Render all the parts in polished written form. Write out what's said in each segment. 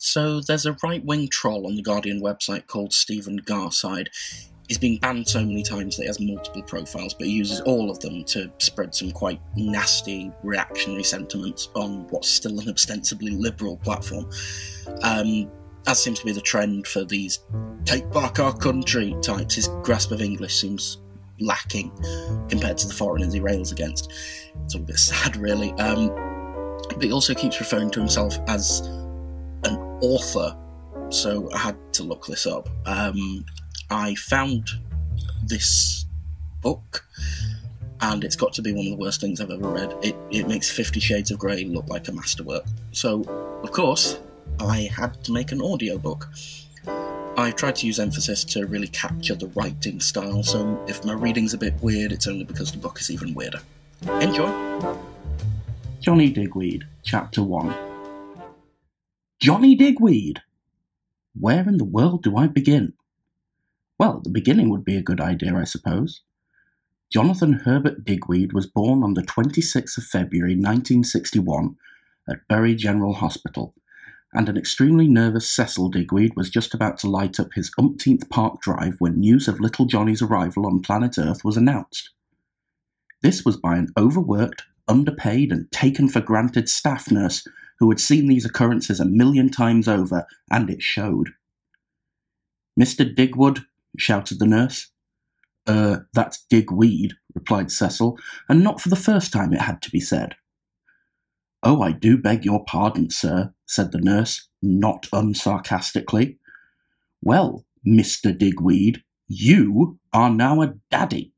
So there's a right-wing troll on the Guardian website called Stephen Garside. He's been banned so many times that he has multiple profiles, but he uses all of them to spread some quite nasty reactionary sentiments on what's still an ostensibly liberal platform. As seems to be the trend for these take back our country types. His grasp of English seems lacking compared to the foreigners he rails against. It's all a bit sad, really. But he also keeps referring to himself as an author, so I had to look this up. I found this book, and it's got to be one of the worst things I've ever read. It makes 50 Shades of Grey look like a masterwork. So, of course, I had to make an audiobook. I've tried to use emphasis to really capture the writing style, so if my reading's a bit weird, it's only because the book is even weirder. Enjoy! Johnny Digweed, Chapter 1. Johnny Digweed! Where in the world do I begin? Well, at the beginning would be a good idea, I suppose. Jonathan Herbert Digweed was born on the 26th of February 1961 at Bury General Hospital, and an extremely nervous Cecil Digweed was just about to light up his umpteenth park drive when news of little Johnny's arrival on planet Earth was announced. This was by an overworked, underpaid and taken-for-granted staff nurse who had seen these occurrences a million times over, and it showed. "Mr. Digwood," shouted the nurse. That's Digweed," replied Cecil, and not for the first time it had to be said. "Oh, I do beg your pardon, sir," said the nurse, not unsarcastically. "Well, Mr. Digweed, you are now a daddy."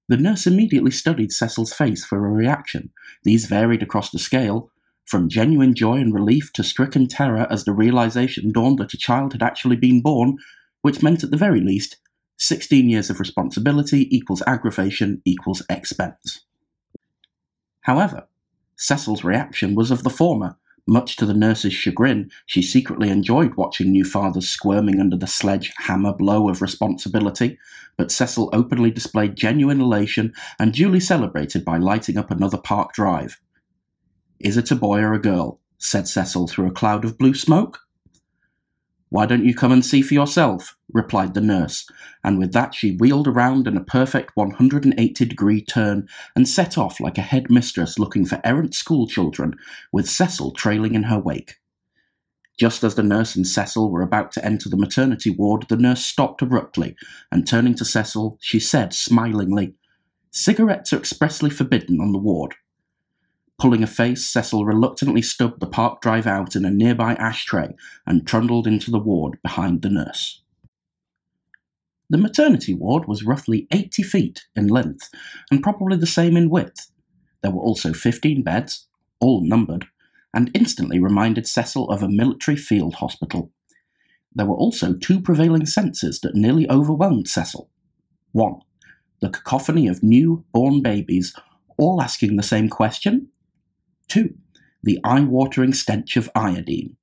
The nurse immediately studied Cecil's face for a reaction. These varied across the scale, from genuine joy and relief to stricken terror as the realization dawned that a child had actually been born, which meant at the very least 16 years of responsibility equals aggravation equals expense. However, Cecil's reaction was of the former. Much to the nurse's chagrin, she secretly enjoyed watching new fathers squirming under the sledge-hammer blow of responsibility, but Cecil openly displayed genuine elation and duly celebrated by lighting up another park drive. "Is it a boy or a girl?" said Cecil through a cloud of blue smoke. "Why don't you come and see for yourself?" replied the nurse, and with that she wheeled around in a perfect 180-degree turn and set off like a headmistress looking for errant schoolchildren, with Cecil trailing in her wake. Just as the nurse and Cecil were about to enter the maternity ward, the nurse stopped abruptly, and turning to Cecil, she said smilingly, "Cigarettes are expressly forbidden on the ward." Pulling a face, Cecil reluctantly stubbed the park drive out in a nearby ashtray and trundled into the ward behind the nurse. The maternity ward was roughly 80 feet in length, and probably the same in width. There were also 15 beds, all numbered, and instantly reminded Cecil of a military field hospital. There were also two prevailing senses that nearly overwhelmed Cecil. 1. The cacophony of new-born babies, all asking the same question. 2. The eye-watering stench of iodine.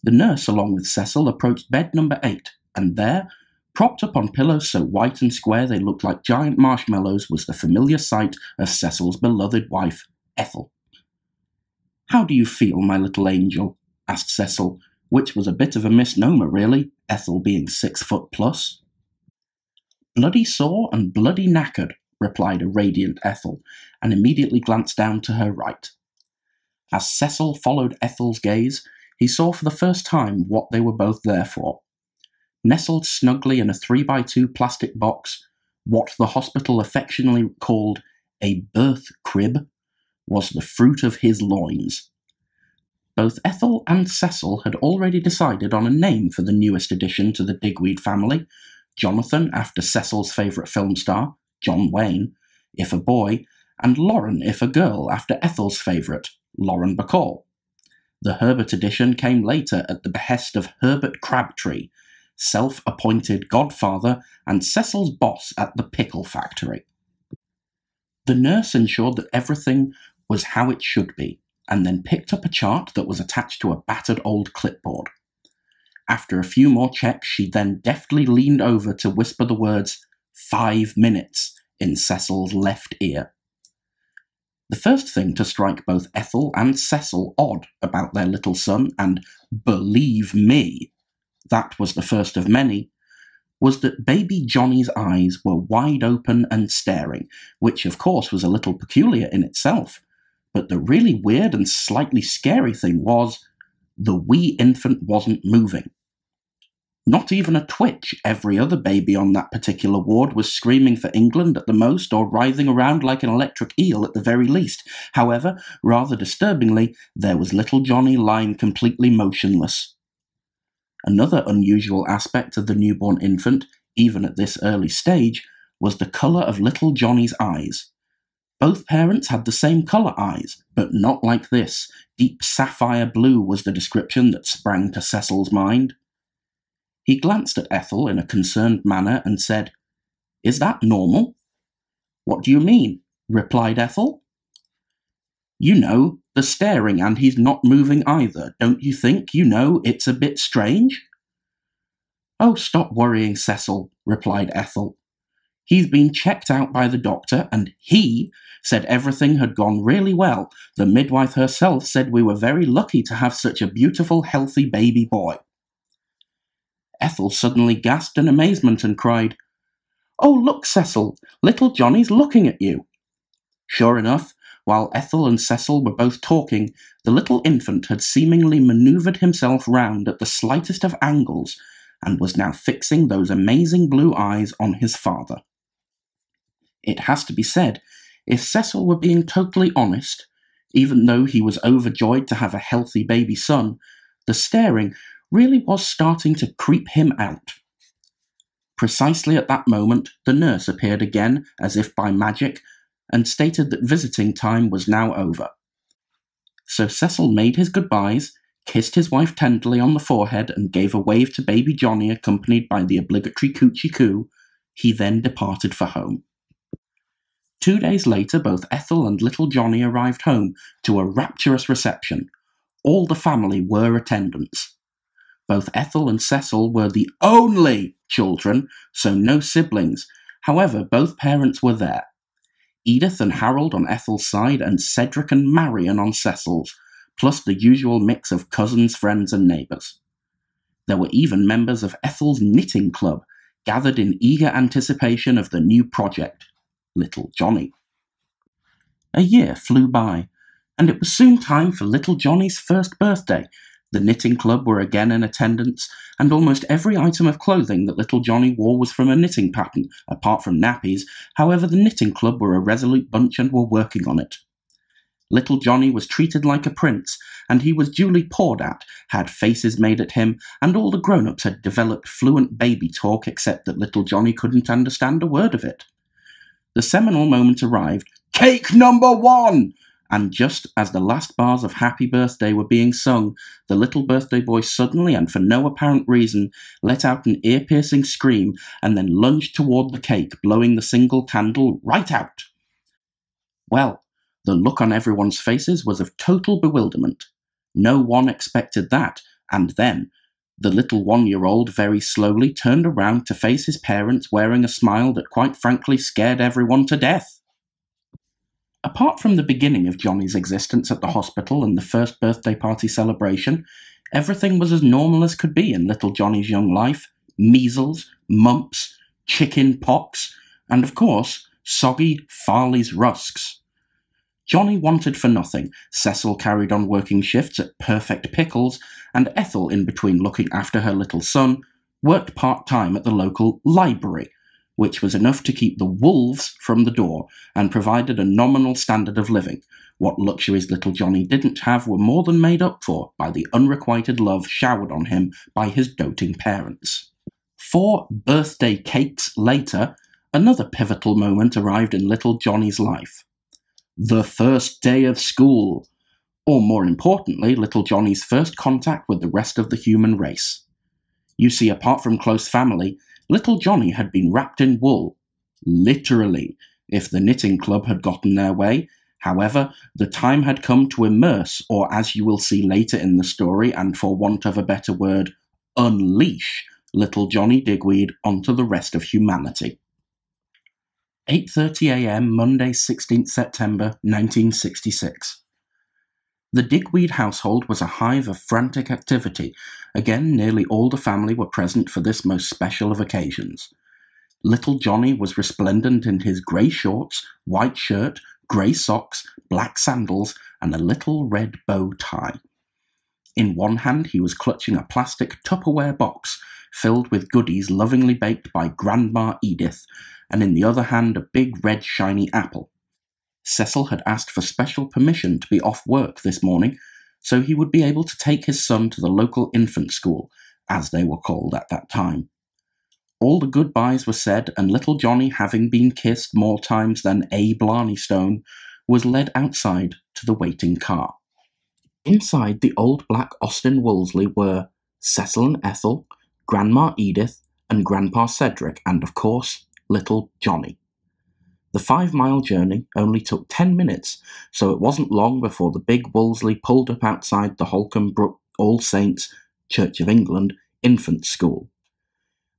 The nurse, along with Cecil, approached bed number 8, and there, propped up on pillows so white and square they looked like giant marshmallows, was the familiar sight of Cecil's beloved wife, Ethel. "How do you feel, my little angel?" asked Cecil, which was a bit of a misnomer, really, Ethel being 6 foot plus. "Bloody sore and bloody knackered," replied a radiant Ethel, and immediately glanced down to her right. As Cecil followed Ethel's gaze, he saw for the first time what they were both there for. Nestled snugly in a 3x2 plastic box, what the hospital affectionately called a birth crib, was the fruit of his loins. Both Ethel and Cecil had already decided on a name for the newest addition to the Digweed family, Jonathan after Cecil's favourite film star, John Wayne, if a boy, and Lauren if a girl after Ethel's favourite, Lauren Bacall. The Herbert edition came later at the behest of Herbert Crabtree, self-appointed godfather and Cecil's boss at the pickle factory. The nurse ensured that everything was how it should be, and then picked up a chart that was attached to a battered old clipboard. After a few more checks, she then deftly leaned over to whisper the words, 5 minutes, in Cecil's left ear. The first thing to strike both Ethel and Cecil odd about their little son, and believe me, that was the first of many, was that baby Johnny's eyes were wide open and staring, which of course was a little peculiar in itself. But the really weird and slightly scary thing was, the wee infant wasn't moving. Not even a twitch. Every other baby on that particular ward was screaming for England at the most, or writhing around like an electric eel at the very least. However, rather disturbingly, there was little Johnny lying completely motionless. Another unusual aspect of the newborn infant, even at this early stage, was the colour of little Johnny's eyes. Both parents had the same colour eyes, but not like this. Deep sapphire blue was the description that sprang to Cecil's mind. He glanced at Ethel in a concerned manner and said, "Is that normal?" "What do you mean?" replied Ethel. "You know, the staring and he's not moving either. Don't you think, it's a bit strange?" "Oh, stop worrying, Cecil," replied Ethel. "He's been checked out by the doctor, and he said everything had gone really well. The midwife herself said we were very lucky to have such a beautiful, healthy baby boy." Ethel suddenly gasped in amazement and cried, "Oh, look, Cecil, little Johnny's looking at you." Sure enough, while Ethel and Cecil were both talking, the little infant had seemingly manoeuvred himself round at the slightest of angles, and was now fixing those amazing blue eyes on his father. It has to be said, if Cecil were being totally honest, even though he was overjoyed to have a healthy baby son, the staring really was starting to creep him out. Precisely at that moment, the nurse appeared again, as if by magic, and stated that visiting time was now over. So Cecil made his goodbyes, kissed his wife tenderly on the forehead, and gave a wave to baby Johnny accompanied by the obligatory coochie coo. He then departed for home. 2 days later, both Ethel and little Johnny arrived home to a rapturous reception. All the family were attendants. Both Ethel and Cecil were the only children, so no siblings. However, both parents were there. Edith and Harold on Ethel's side, and Cedric and Marion on Cecil's, plus the usual mix of cousins, friends, and neighbours. There were even members of Ethel's knitting club, gathered in eager anticipation of the new project, little Johnny. A year flew by, and it was soon time for little Johnny's first birthday. The knitting club were again in attendance, and almost every item of clothing that little Johnny wore was from a knitting pattern, apart from nappies. However, the knitting club were a resolute bunch and were working on it. Little Johnny was treated like a prince, and he was duly pawed at, had faces made at him, and all the grown-ups had developed fluent baby talk, except that little Johnny couldn't understand a word of it. The seminal moment arrived, "Cake number 1!" And just as the last bars of Happy Birthday were being sung, the little birthday boy suddenly, and for no apparent reason, let out an ear-piercing scream and then lunged toward the cake, blowing the single candle right out. Well, the look on everyone's faces was of total bewilderment. No one expected that, and then the little 1-year-old very slowly turned around to face his parents, wearing a smile that quite frankly scared everyone to death. Apart from the beginning of Johnny's existence at the hospital and the first birthday party celebration, everything was as normal as could be in little Johnny's young life. Measles, mumps, chicken pox, and of course, soggy Farley's rusks. Johnny wanted for nothing. Cecil carried on working shifts at Perfect Pickles, and Ethel, in between looking after her little son, worked part-time at the local library, which was enough to keep the wolves from the door and provided a nominal standard of living. What luxuries little Johnny didn't have were more than made up for by the unrequited love showered on him by his doting parents. 4 birthday cakes later, another pivotal moment arrived in little Johnny's life. The first day of school, or more importantly, little Johnny's first contact with the rest of the human race. You see, apart from close family, little Johnny had been wrapped in wool. Literally, if the knitting club had gotten their way. However, the time had come to immerse, or as you will see later in the story, and for want of a better word, unleash little Johnny Digweed onto the rest of humanity. 8:30 a.m. Monday 16th September 1966. The Digweed household was a hive of frantic activity. Again, nearly all the family were present for this most special of occasions. Little Johnny was resplendent in his grey shorts, white shirt, grey socks, black sandals, and a little red bow tie. In one hand he was clutching a plastic Tupperware box filled with goodies lovingly baked by Grandma Edith, and in the other hand a big red shiny apple. Cecil had asked for special permission to be off work this morning, so he would be able to take his son to the local infant school, as they were called at that time. All the goodbyes were said, and little Johnny, having been kissed more times than a Blarney Stone, was led outside to the waiting car. Inside the old black Austin Wolseley were Cecil and Ethel, Grandma Edith, and Grandpa Cedric, and of course, little Johnny. The 5-mile journey only took 10 minutes, so it wasn't long before the big Wolseley pulled up outside the Holcombe Brook All Saints Church of England infant school.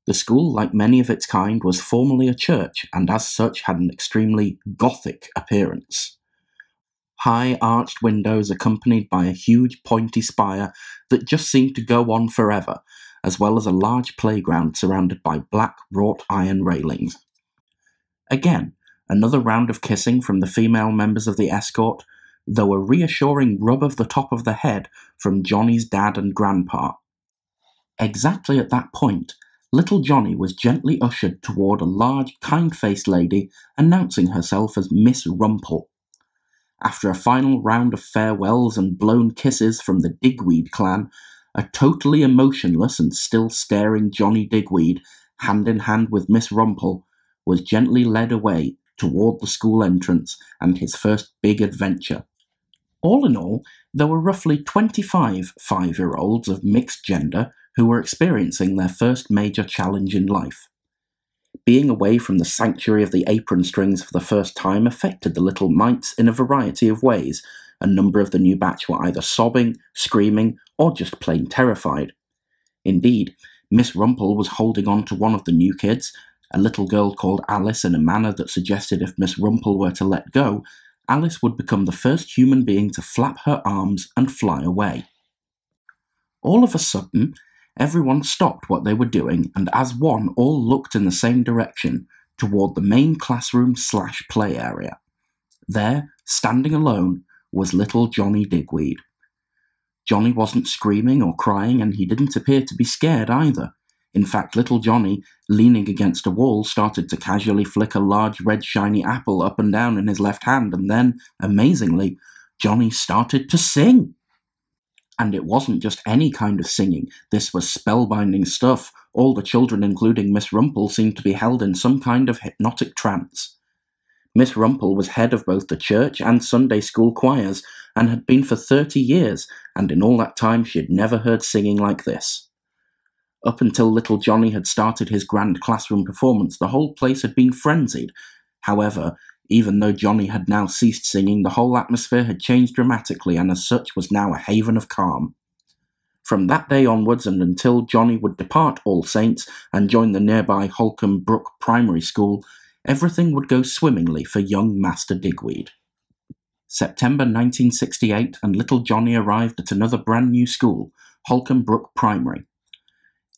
The school, like many of its kind, was formerly a church, and as such had an extremely Gothic appearance. High arched windows accompanied by a huge pointy spire that just seemed to go on forever, as well as a large playground surrounded by black wrought iron railings. Again, another round of kissing from the female members of the escort, though a reassuring rub of the top of the head from Johnny's dad and grandpa. Exactly at that point, little Johnny was gently ushered toward a large, kind-faced lady announcing herself as Miss Rumpel. After a final round of farewells and blown kisses from the Digweed clan, a totally emotionless and still staring Johnny Digweed, hand in hand with Miss Rumpel, was gently led away toward the school entrance and his first big adventure. All in all, there were roughly 25 5-year-olds of mixed gender who were experiencing their first major challenge in life. Being away from the sanctuary of the apron strings for the first time affected the little mites in a variety of ways. A number of the new batch were either sobbing, screaming, or just plain terrified. Indeed, Miss Rumpel was holding on to one of the new kids, a little girl called Alice, in a manner that suggested if Miss Rumpel were to let go, Alice would become the first human being to flap her arms and fly away. All of a sudden, everyone stopped what they were doing, and as one, all looked in the same direction, toward the main classroom/play area. There, standing alone, was little Johnny Digweed. Johnny wasn't screaming or crying, and he didn't appear to be scared either. In fact, little Johnny, leaning against a wall, started to casually flick a large red shiny apple up and down in his left hand, and then, amazingly, Johnny started to sing. And it wasn't just any kind of singing, this was spellbinding stuff. All the children, including Miss Rumpel, seemed to be held in some kind of hypnotic trance. Miss Rumpel was head of both the church and Sunday school choirs, and had been for 30 years, and in all that time she had never heard singing like this. Up until little Johnny had started his grand classroom performance, the whole place had been frenzied. However, even though Johnny had now ceased singing, the whole atmosphere had changed dramatically, and as such was now a haven of calm. From that day onwards, and until Johnny would depart All Saints and join the nearby Holcombe Brook Primary School, everything would go swimmingly for young Master Digweed. September 1968, and little Johnny arrived at another brand new school, Holcombe Brook Primary.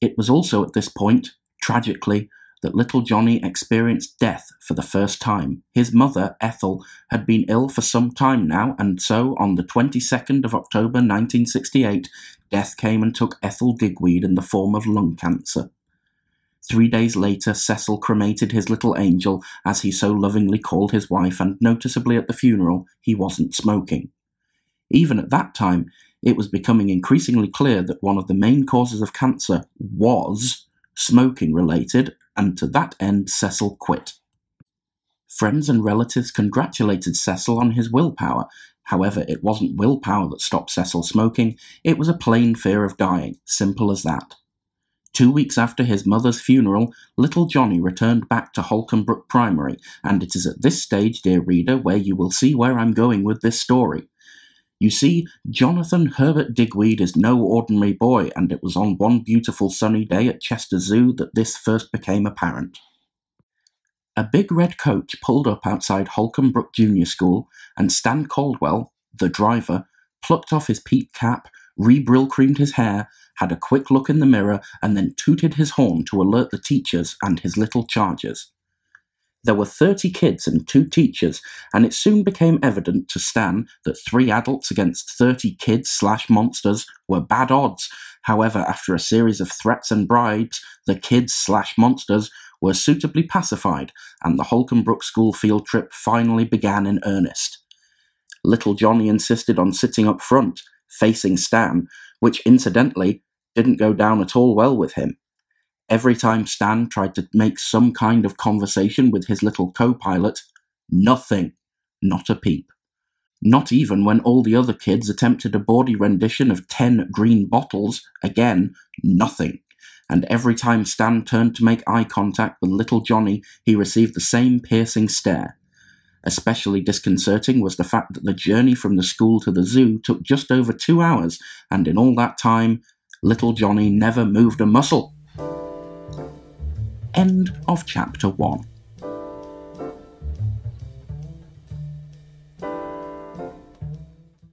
It was also at this point, tragically, that little Johnny experienced death for the first time. His mother, Ethel, had been ill for some time now, and so, on the 22nd of October 1968, death came and took Ethel Digweed in the form of lung cancer. 3 days later, Cecil cremated his little angel, as he so lovingly called his wife, and noticeably at the funeral, he wasn't smoking. Even at that time, it was becoming increasingly clear that one of the main causes of cancer was smoking-related, and to that end Cecil quit. Friends and relatives congratulated Cecil on his willpower. However, it wasn't willpower that stopped Cecil smoking, it was a plain fear of dying, simple as that. 2 weeks after his mother's funeral, little Johnny returned back to Holcombe Brook Primary, and it is at this stage, dear reader, where you will see where I'm going with this story. You see, Jonathan Herbert Digweed is no ordinary boy, and it was on one beautiful sunny day at Chester Zoo that this first became apparent. A big red coach pulled up outside Holcombe Brook Junior School, and Stan Caldwell, the driver, plucked off his peaked cap, re-brill-creamed his hair, had a quick look in the mirror, and then tooted his horn to alert the teachers and his little charges. There were 30 kids and 2 teachers, and it soon became evident to Stan that 3 adults against 30 kids/monsters were bad odds. However, after a series of threats and bribes, the kids/monsters were suitably pacified, and the Holcombe Brook School field trip finally began in earnest. Little Johnny insisted on sitting up front, facing Stan, which incidentally didn't go down at all well with him. Every time Stan tried to make some kind of conversation with his little co-pilot, nothing, not a peep. Not even when all the other kids attempted a bawdy rendition of 10 green bottles, again, nothing. And every time Stan turned to make eye contact with little Johnny, he received the same piercing stare. Especially disconcerting was the fact that the journey from the school to the zoo took just over 2 hours, and in all that time, little Johnny never moved a muscle. End of Chapter 1.